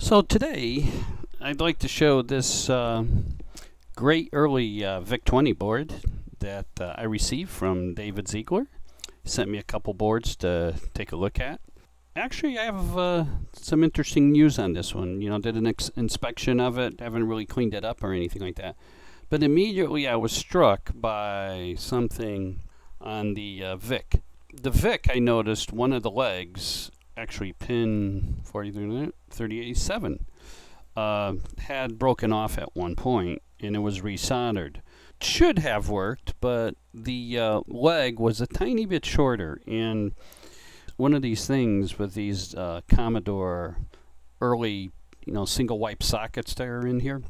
So today, I'd like to show this great early Vic-20 board that I received from David Ziegler. He sent me a couple boards to take a look at. Actually, I have some interesting news on this one. You know, did an inspection of it, haven't really cleaned it up or anything like that. But immediately I was struck by something on the Vic. The Vic, I noticed one of the legs, actually pin 3087, had broken off at one point, and it was resoldered. Should have worked, but the leg was a tiny bit shorter, and one of these things with these Commodore early, single wipe sockets that are in here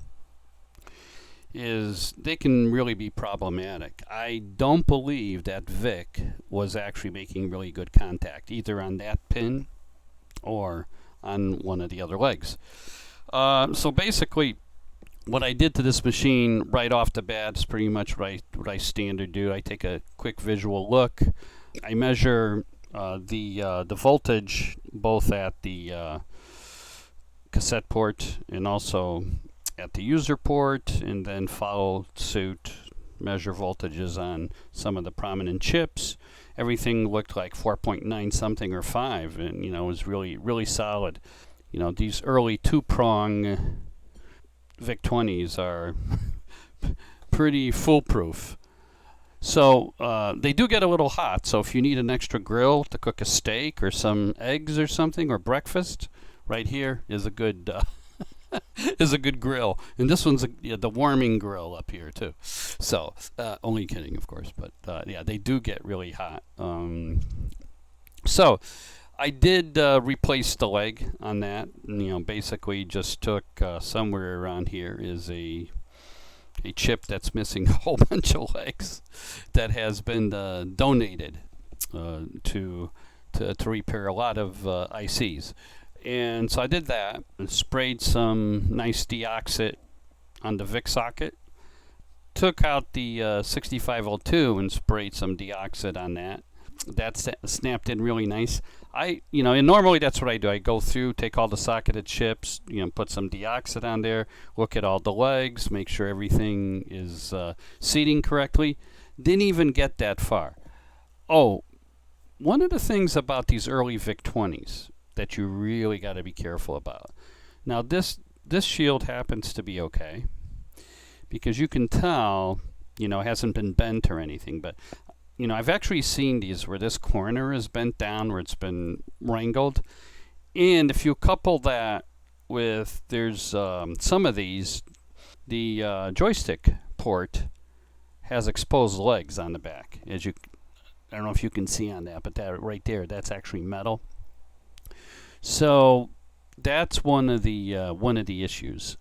is they can really be problematic. I don't believe that Vic was actually making really good contact, either on that pin or on one of the other legs. So basically, what I did to this machine right off the bat is pretty much what I standard do. I take a quick visual look. I measure the voltage both at the cassette port and also at the user port, and then follow suit, measure voltages on some of the prominent chips. Everything looked like 4.9 something or 5, and it was really solid. These early two-prong Vic-20s are pretty foolproof. So they do get a little hot, so if you need an extra grill to cook a steak or some eggs or something, or breakfast, right here is a good is a good grill. And this one's the warming grill up here too. So only kidding, of course, but yeah, they do get really hot. So I did replace the leg on that. Basically just took somewhere around here is a chip that's missing a whole bunch of legs that has been donated to repair a lot of ICs. And so I did that and sprayed some nice deoxit on the Vic socket. Took out the 6502 and sprayed some deoxit on that. That snapped in really nice. And normally that's what I do. I go through, take all the socketed chips, put some deoxit on there, look at all the legs, make sure everything is seating correctly. Didn't even get that far. Oh, one of the things about these early Vic-20s that you really got to be careful about. Now this shield happens to be okay, because you can tell, it hasn't been bent or anything, but I've actually seen these where this corner is bent down, where it's been wrangled. And if you couple that with, there's some of these, the joystick port has exposed legs on the back. I don't know if you can see on that, but that right there, that's actually metal. So that's one of the issues,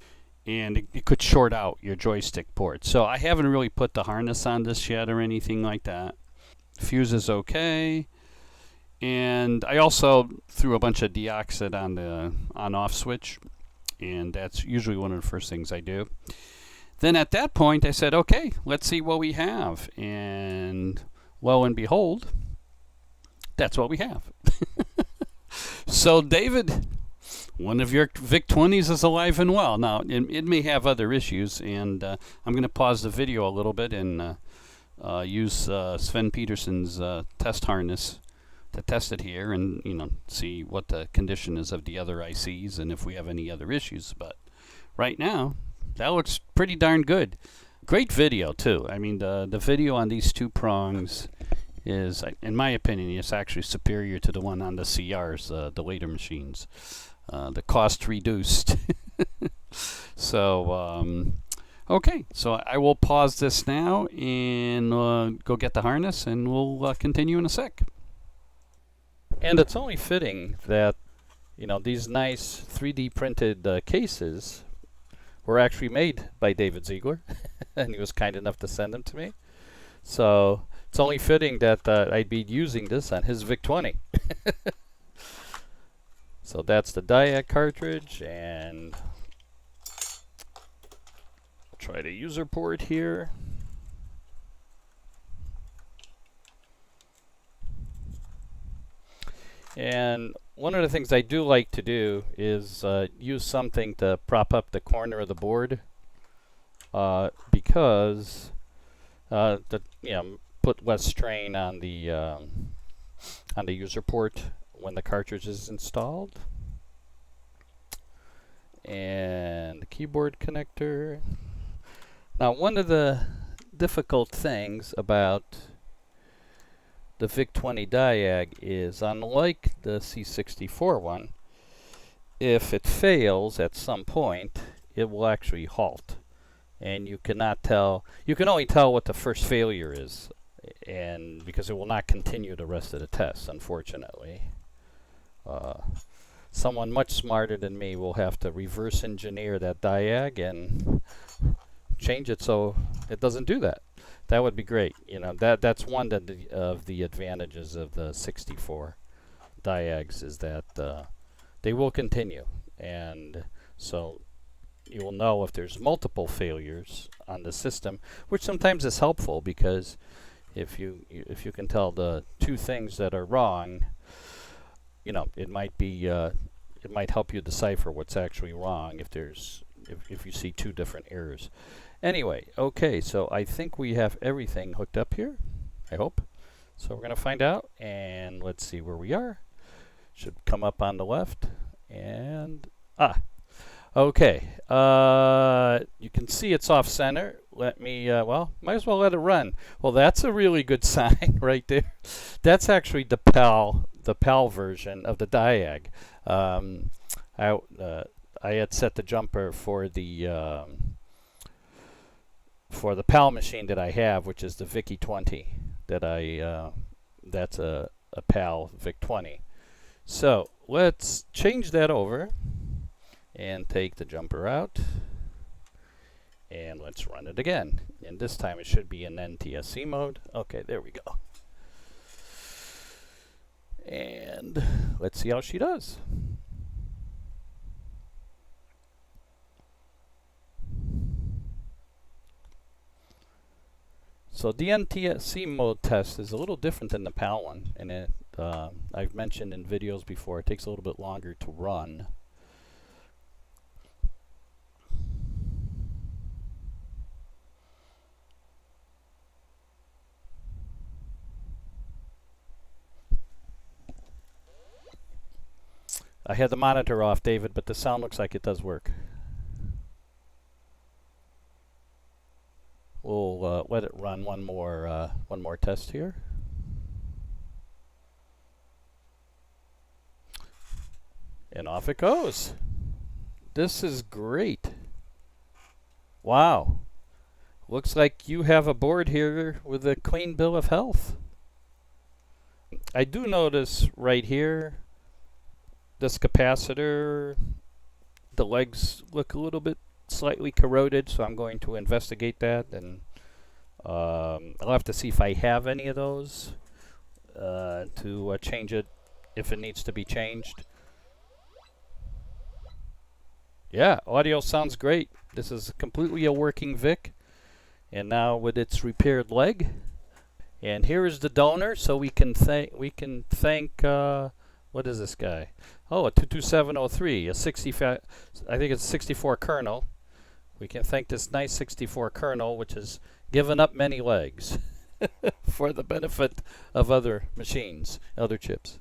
and it could short out your joystick port. So I haven't really put the harness on this yet or anything like that. Fuse is okay, and I also threw a bunch of deoxit on the on-off switch, and that's usually one of the first things I do. Then at that point I said, okay, let's see what we have, and lo and behold, that's what we have. So David, one of your Vic-20s is alive and well. Now, it may have other issues, and I'm going to pause the video a little bit and use Sven Peterson's test harness to test it here and, see what the condition is of the other ICs and if we have any other issues. But right now, that looks pretty darn good. Great video, too. I mean, the video on these two prongs is, in my opinion, it's actually superior to the one on the CRs, the later machines. The cost reduced. So, okay, so I will pause this now and go get the harness, and we'll continue in a sec. And it's only fitting that, these nice 3D printed cases were actually made by David Ziegler, and he was kind enough to send them to me. So it's only fitting that I'd be using this on his Vic-20. So that's the diac cartridge, and I'll try the user port here. And one of the things I do like to do is use something to prop up the corner of the board because put less strain on the user port when the cartridge is installed. And the keyboard connector. Now, one of the difficult things about the Vic-20 diag is, unlike the C64 one, if it fails at some point, it will actually halt. And you cannot tell, you can only tell what the first failure is, and because it will not continue the rest of the test, unfortunately. Someone much smarter than me will have to reverse engineer that diag and change it so it doesn't do that. That would be great. You know, that's one of the advantages of the 64 diags is that they will continue, and so you will know if there's multiple failures on the system, which sometimes is helpful because if you can tell the two things that are wrong, you know, it might be it might help you decipher what's actually wrong if you see two different errors. Anyway, okay, so I think we have everything hooked up here, I hope. So we're going to find out, and let's see where we are. Should come up on the left, and okay. You can see it's off center. Let me, well, might as well let it run. Well, that's a really good sign right there. That's actually the PAL version of the diag. I had set the jumper for the PAL machine that I have, which is the Vic-20. That's a PAL Vic-20. So let's change that over and take the jumper out, and let's run it again. And this time it should be in NTSC mode. Okay, there we go. And let's see how she does. So the NTSC mode test is a little different than the PAL one, and I've mentioned in videos before, it takes a little bit longer to run. I had the monitor off, David, but the sound looks like it does work. We'll let it run one more test here. And off it goes. This is great. Wow. Looks like you have a board here with a clean bill of health. I do notice right here, this capacitor, the legs look a little bit slightly corroded, so I'm going to investigate that, and I'll have to see if I have any of those to change it if it needs to be changed. Yeah, audio sounds great. This is completely a working Vic, and now with its repaired leg. And here is the donor, so we can thank what is this guy? Oh, a 22703, a 65, I think it's 64 kernel. We can thank this nice 64 kernel, which has given up many legs for the benefit of other machines, other chips.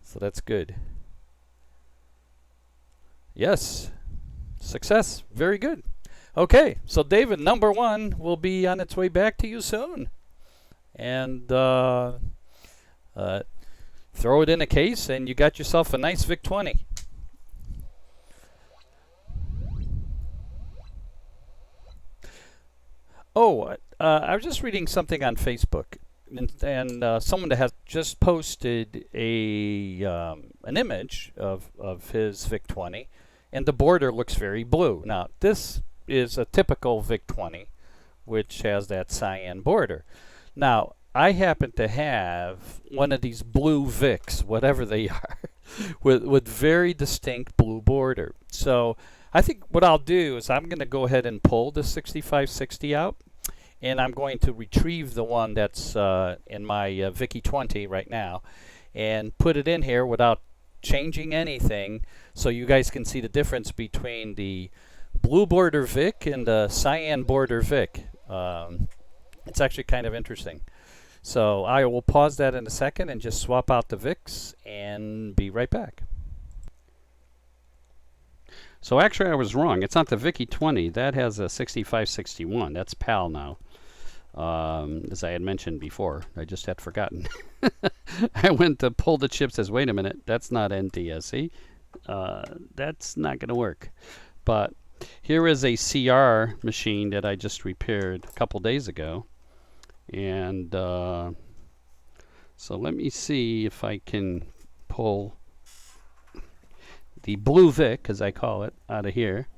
So that's good. Yes, success, very good. Okay, so David, number one will be on its way back to you soon. And throw it in a case, and you got yourself a nice Vic-20. Oh, I was just reading something on Facebook, and someone that has just posted an image of his Vic-20, and the border looks very blue. Now, this is a typical Vic-20, which has that cyan border. Now, I happen to have one of these blue Vics, whatever they are, with very distinct blue border. So I think what I'll do is I'm going to go ahead and pull the 6560 out, and I'm going to retrieve the one that's in my Vic-20 right now, and put it in here without changing anything so you guys can see the difference between the blue border Vic and the cyan border Vic. It's actually kind of interesting. So I will pause that in a second and just swap out the Vics and be right back. So actually I was wrong. It's not the Vic-20. That has a 6561. That's PAL now. As I had mentioned before. I just had forgotten. I went to pull the chip, says, wait a minute, that's not NTSC. That's not going to work. But here is a CR machine that I just repaired a couple days ago. And so let me see if I can pull the blue Vic, as I call it, out of here.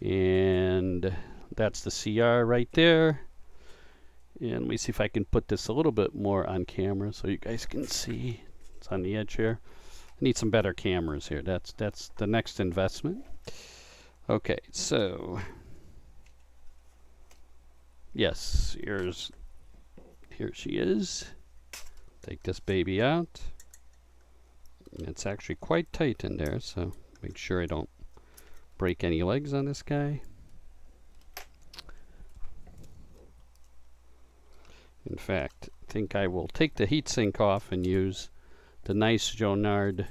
And that's the CR right there. And let me see if I can put this a little bit more on camera so you guys can see. It's on the edge here. I need some better cameras here. That's the next investment. Okay, so yes, here she is. Take this baby out. It's actually quite tight in there, so make sure I don't break any legs on this guy. In fact, I think I will take the heatsink off and use the nice Jonard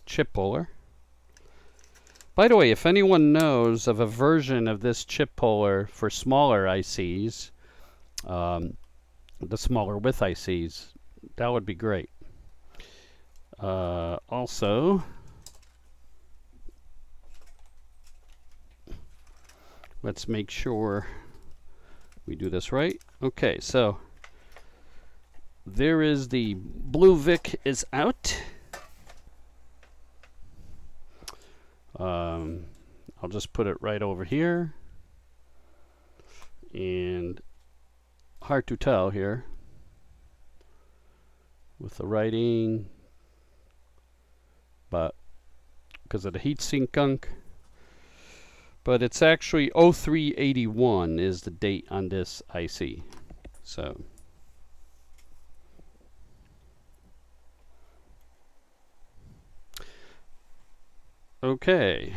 chip puller. By the way, if anyone knows of a version of this chip puller for smaller ICs, the smaller width ICs, that would be great. Also, let's make sure we do this right. Okay, so there is the blue Vic is out. I'll just put it right over here. And hard to tell here with the writing, but because of the heatsink gunk. But it's actually 0381 is the date on this IC. So okay.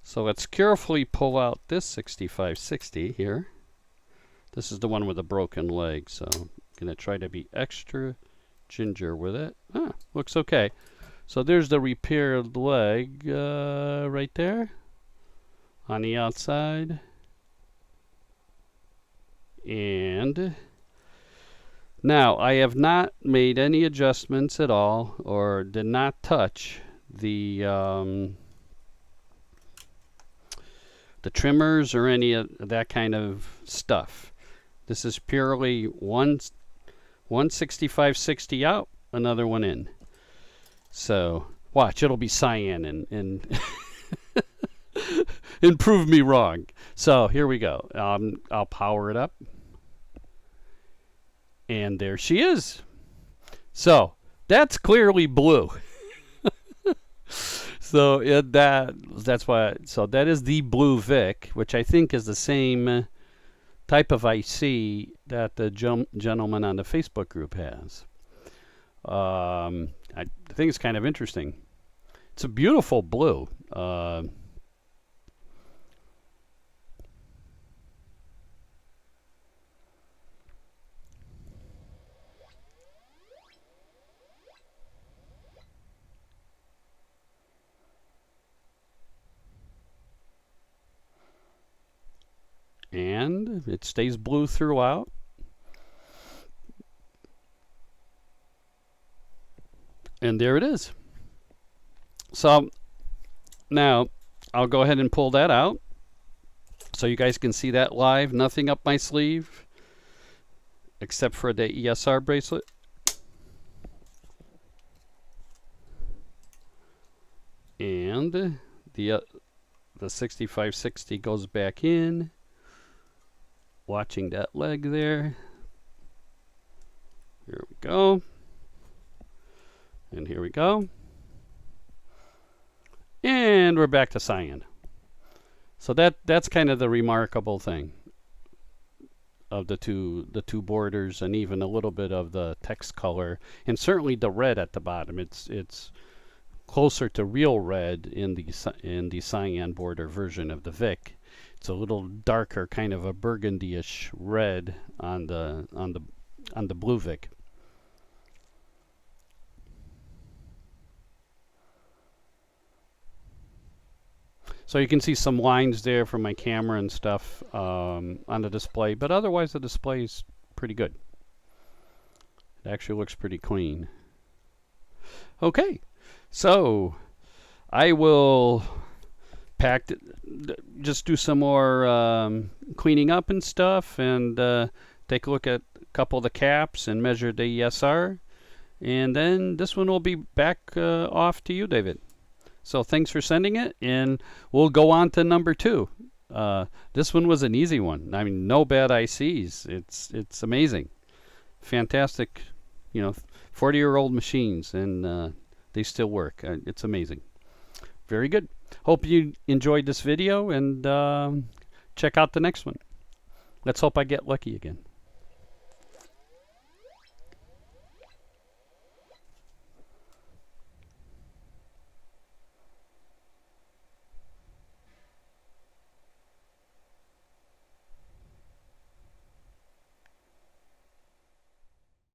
So let's carefully pull out this 6560 here. This is the one with a broken leg, so I'm gonna try to be extra ginger with it. Ah, looks okay. So there's the repaired leg right there on the outside. And now I have not made any adjustments at all, or did not touch the trimmers or any of that kind of stuff. This is purely one 6560 out, another one in. So watch, it'll be cyan and and prove me wrong. So here we go. I'll power it up, and there she is. So that's clearly blue. So that's why. So that is the blue Vic, which I think is the same type of IC that the gentleman on the Facebook group has. I think it's kind of interesting. It's a beautiful blue. And it stays blue throughout. And there it is. So now I'll go ahead and pull that out so you guys can see that live. Nothing up my sleeve except for the ESR bracelet. And the 6560 goes back in. Watching that leg there. Here we go. And here we go. And we're back to cyan. So that's kind of the remarkable thing. of the two borders, and even a little bit of the text color, and certainly the red at the bottom. It's closer to real red in the cyan border version of the Vic. It's a little darker, kind of a burgundy-ish red on the blue Vic. So you can see some lines there from my camera and stuff on the display, but otherwise the display is pretty good. It actually looks pretty clean. Okay, so I will just do some more cleaning up and stuff, and take a look at a couple of the caps and measure the ESR, and then this one will be back off to you, David. So thanks for sending it, and we'll go on to number 2. This one was an easy one. I mean, no bad ICs. It's amazing, fantastic. 40-year-old machines, and they still work. It's amazing. Very good. Hope you enjoyed this video, and check out the next one. Let's hope I get lucky again.